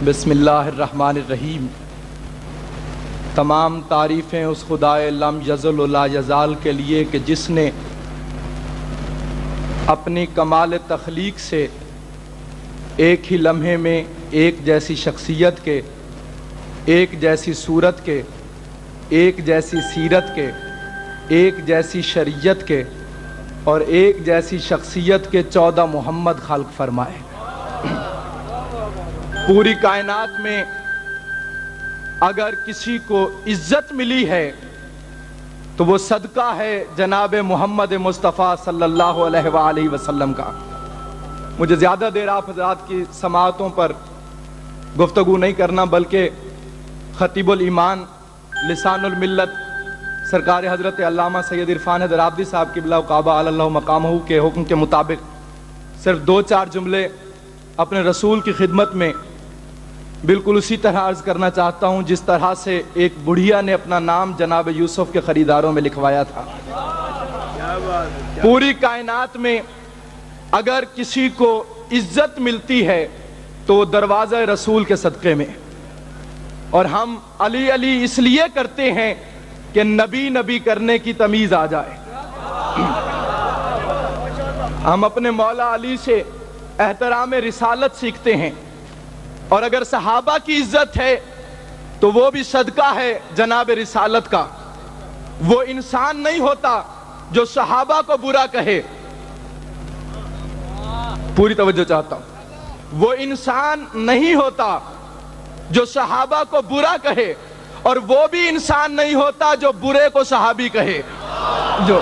بسم اللہ الرحمن الرحیم۔ تمام تعریفیں اس خدائے لم یزل و لا یزال کے لیے کہ جس نے اپنی کمال تخلیق سے ایک ہی لمحے میں ایک جیسی شخصیت کے، ایک جیسی صورت کے، ایک جیسی سیرت کے، ایک جیسی شریعت کے اور ایک جیسی شخصیت کے 14 محمد خلق فرمائے۔ پوری کائنات میں اگر کسی کو عزت ملی ہے تو وہ صدقہ ہے جناب محمد مصطفیٰ صلی اللہ علیہ وآلہ وسلم کا۔ مجھے زیادہ دیر آپ حضرات کی سماعتوں پر گفتگو نہیں کرنا، بلکہ خطیب الایمان لسان الملت سرکار حضرت علامہ سید عرفان حیدر آبادی صاحب قبلہ وقعبہ علی اللہ مقامہ کے حکم کے مطابق صرف 2-4 جملے اپنے رسول کی خدمت میں بالکل اسی طرح عرض کرنا چاہتا ہوں جس طرح سے ایک بڑھیا نے اپنا نام جناب یوسف کے خریداروں میں لکھوایا تھا۔ پوری کائنات میں اگر کسی کو عزت ملتی ہے تو وہ دروازہ رسول کے صدقے میں، اور ہم علی علی اس لیے کرتے ہیں کہ نبی نبی کرنے کی تمیز آ جائے۔ ہم اپنے مولا علی سے احترام رسالت سیکھتے ہیں، اور اگر صحابہ کی عزت ہے تو وہ بھی صدقہ ہے جناب رسالت کا۔ وہ انسان نہیں ہوتا جو صحابہ کو برا کہے، پوری توجہ چاہتا ہوں، وہ انسان نہیں ہوتا جو صحابہ کو برا کہے، اور وہ بھی انسان نہیں ہوتا جو برے کو صحابی کہے۔ جو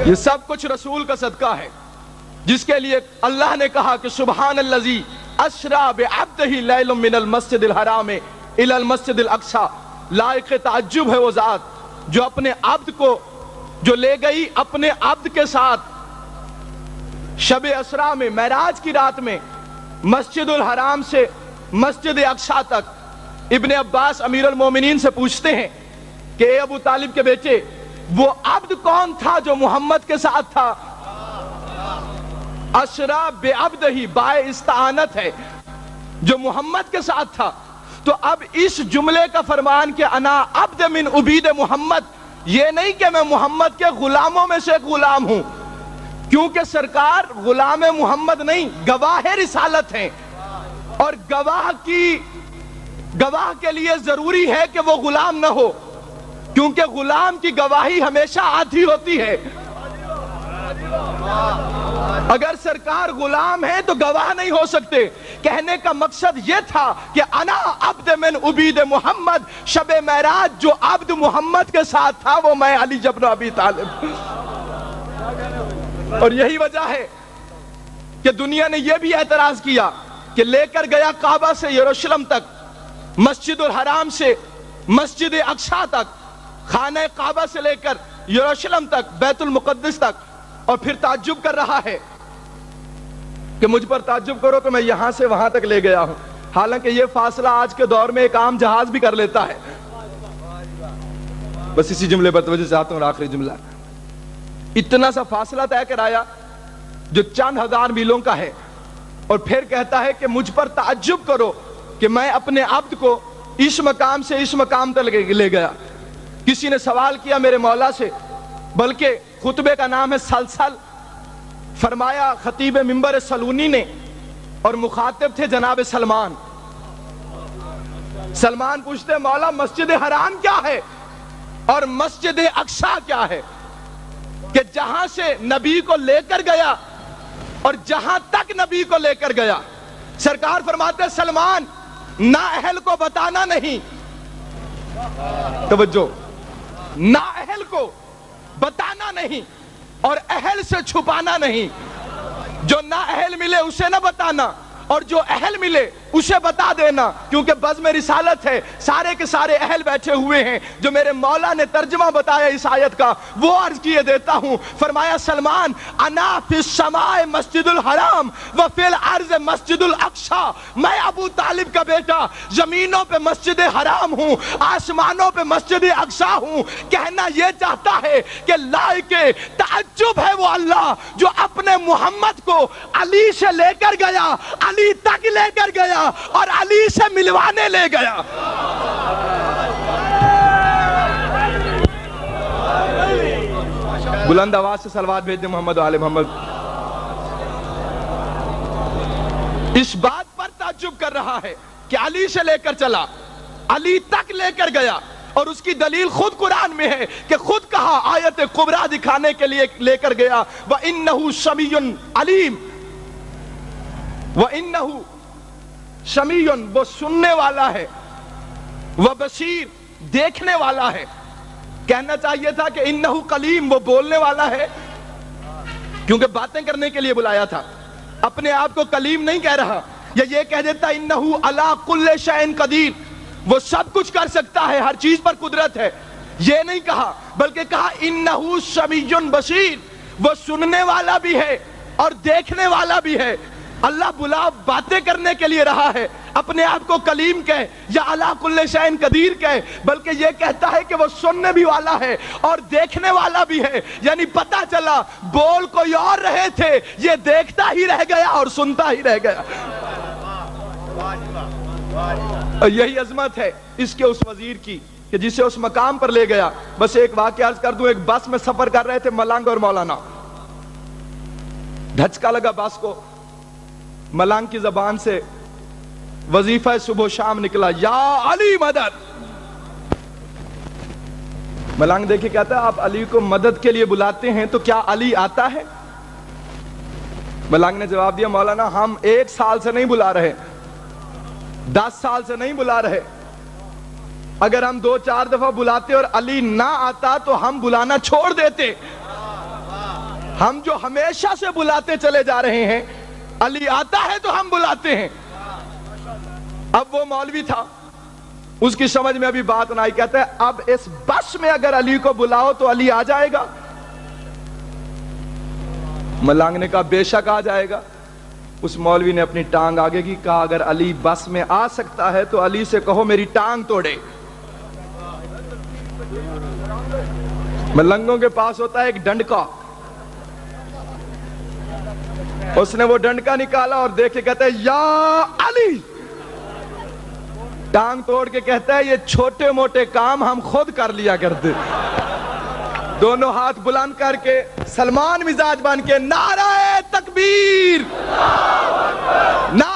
یہ سب کچھ رسول کا صدقہ ہے، جس کے لیے اللہ نے کہا کہ سبحان الذی اسریٰ بعبدہ لیلا من المسجد الحرام الی المسجد الاقصی۔ لائق تعجب ہے وہ ذات جو اپنے عبد کو، جو لے گئی اپنے عبد کے ساتھ شب اسریٰ میں، معراج کی رات میں، مسجد الحرام سے مسجد اقصی تک۔ ابن عباس امیر المومنین سے پوچھتے ہیں کہ اے ابو طالب کے بیٹے، وہ عبد کون تھا جو محمد کے ساتھ تھا؟ اسریٰ بعبدہ، بائے استعانت ہے، جو محمد کے ساتھ تھا۔ تو اب اس جملے کا فرمان کہ انا عبد من عبید محمد، یہ نہیں کہ میں محمد کے غلاموں میں سے ایک غلام ہوں، کیونکہ سرکار غلام محمد نہیں، گواہ رسالت ہیں، اور گواہ کے لیے ضروری ہے کہ وہ غلام نہ ہو، کیونکہ غلام کی گواہی ہمیشہ آدھی ہوتی ہے۔ اگر سرکار غلام ہے تو گواہ نہیں ہو سکتے۔ کہنے کا مقصد یہ تھا کہ انا عبد من عبید محمد، شب معراج جو عبد محمد کے ساتھ تھا وہ میں علی ابن ابی طالب۔ اور یہی وجہ ہے کہ دنیا نے یہ بھی اعتراض کیا کہ لے کر گیا کعبہ سے یروشلم تک، مسجد الحرام سے مسجد اقصی تک، خانہ کعبہ سے لے کر یروشلم تک، بیت المقدس تک، اور پھر تعجب کر رہا ہے کہ مجھ پر تعجب کرو تو میں یہاں سے وہاں تک لے گیا ہوں، حالانکہ یہ فاصلہ آج کے دور میں ایک عام جہاز بھی کر لیتا ہے۔ بس اسی جملے پر توجہ چاہتا ہوں، آخری جملہ، اتنا سا فاصلہ طے کرایا جو چند ہزار میلوں کا ہے، اور پھر کہتا ہے کہ مجھ پر تعجب کرو کہ میں اپنے عبد کو اس مقام سے اس مقام تک لے گیا۔ کسی نے سوال کیا میرے مولا سے، بلکہ خطبے کا نام ہے سلسل، فرمایا خطیب منبر سلونی نے، اور مخاطب تھے جناب سلمان۔ سلمان پوچھتے مولا مسجد حرام کیا ہے اور مسجد اقصی کیا ہے؟ کہ جہاں سے نبی کو لے کر گیا اور جہاں تک نبی کو لے کر گیا۔ سرکار فرماتے سلمان، نا اہل کو بتانا نہیں، توجہ، نا اہل کو بتانا نہیں اور اہل سے چھپانا نہیں۔ جو نا اہل ملے اسے نہ بتانا، اور جو اہل ملے اسے بتا دینا، کیونکہ بزم رسالت ہے، سارے کے سارے اہل بیٹھے ہوئے ہیں، جو میرے مولا نے ترجمہ بتایا اس آیت کا وہ عرض کیے دیتا ہوں۔ فرمایا سلمان انا فی السماء مسجد الحرام وفی الارض مسجد الاقصی، میں ابو طالب کا بیٹا زمینوں پہ مسجد حرام ہوں، آسمانوں پہ مسجد اقصی ہوں۔ کہنا یہ چاہتا ہے کہ لائق تعجب ہے وہ اللہ جو اپنے محمد کو علی سے لے کر گیا، علی تک لے کر گیا اور علی سے ملوانے لے گیا۔ بلند آواز سے صلوات بھیج دیں محمد و آل محمد۔ اس بات پر تعجب کر رہا ہے کہ علی سے لے کر چلا، علی تک لے کر گیا، اور اس کی دلیل خود قرآن میں ہے کہ خود کہا آیت کبریٰ دکھانے کے لیے لے کر گیا، وَإِنَّهُ سَمِيٌّ عَلِيمٌ، وَإِنَّهُ سَمِيٌّ وہ سننے والا ہے، وَبَصِيرٌ دیکھنے والا ہے۔ کہنا چاہیے تھا کہ انہو کلیم وہ بولنے والا ہے، کیونکہ باتیں کرنے کے لیے بلایا تھا، اپنے آپ کو کلیم نہیں کہہ رہا، یا یہ کہہ دیتا انہو علی کل شیء قدیر، وہ سب کچھ کر سکتا ہے، ہر چیز پر قدرت ہے، یہ نہیں کہا، بلکہ کہا انہو سمیع بصیر، وہ سننے والا بھی ہے اور دیکھنے والا بھی ہے۔ اللہ بلا باتیں کرنے کے لیے رہا ہے، اپنے آپ کو کلیم کہے یا علی کل شیء قدیر کہے، بلکہ یہ کہتا ہے کہ وہ سننے بھی والا ہے اور دیکھنے والا بھی ہے، یعنی پتہ چلا بول کوئی اور رہے تھے، یہ دیکھتا ہی رہ گیا اور سنتا ہی رہ گیا۔ یہی عظمت ہے اس کے اس وزیر کی کہ جسے اس مقام پر لے گیا۔ بس ایک واقعہ عرض کر دوں، ایک بس میں سفر کر رہے تھے ملنگ اور مولانا، دھچکا لگا بس کو، ملنگ کی زبان سے وظیفہ صبح و شام نکلا، یا علی مدد۔ ملنگ دیکھے کہتا ہے آپ علی کو مدد کے لیے بلاتے ہیں تو کیا علی آتا ہے؟ ملنگ نے جواب دیا مولانا ہم 1 سال سے نہیں بلا رہے، 10 سال سے نہیں بلا رہے، اگر ہم 2-4 دفعہ بلاتے اور علی نہ آتا تو ہم بلانا چھوڑ دیتے، ہم جو ہمیشہ سے بلاتے چلے جا رہے ہیں، علی آتا ہے تو ہم بلاتے ہیں۔ اب وہ مولوی تھا، اس کی سمجھ میں ابھی بات نہ آئی، کہتا ہے اب اس بس میں اگر علی کو بلاؤ تو علی آ جائے گا؟ ملنگ نے کہا بے شک آ جائے گا۔ اس مولوی نے اپنی ٹانگ آگے کی، کہا اگر علی بس میں آ سکتا ہے تو علی سے کہو میری ٹانگ توڑے۔ ملنگوں کے پاس ہوتا ہے ایک ڈنڈکا، اس نے وہ ڈنڈکا نکالا اور دیکھے کہتا ہے یا علی، ٹانگ توڑ کے کہتا ہے یہ چھوٹے موٹے کام ہم خود کر لیا کرتے۔ دونوں ہاتھ بلند کر کے سلمان مزاج بن کے نعرہ تکبیر، نعرہ